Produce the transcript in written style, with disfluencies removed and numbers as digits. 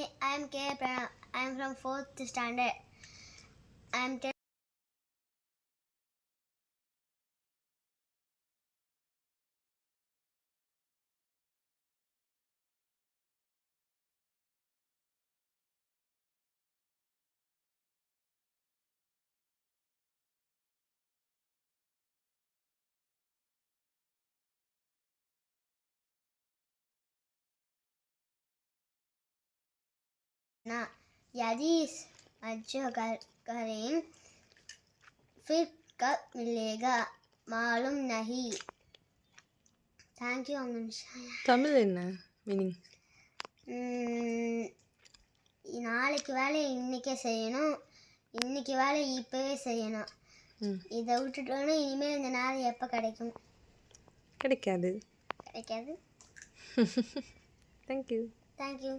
I am K. Pranav. I am from 4th standard. I am यदि इस मज्जो करें फिर कब मिलेगा मालूम नहीं. தேங்க்யூ அம்னுஷா. தமிழ் என்ன மீனிங்? நாளைக்கு வேலையை இன்றைக்கே செய்யணும், இன்றைக்கி வேலையை இப்போவே செய்யணும். இதை விட்டுட்டோன்னா இனிமேல் இந்த நேரம் எப்போ கிடைக்கும்? கிடைக்காது. கிடைக்காது. தேங்க்யூ. தேங்க்யூ.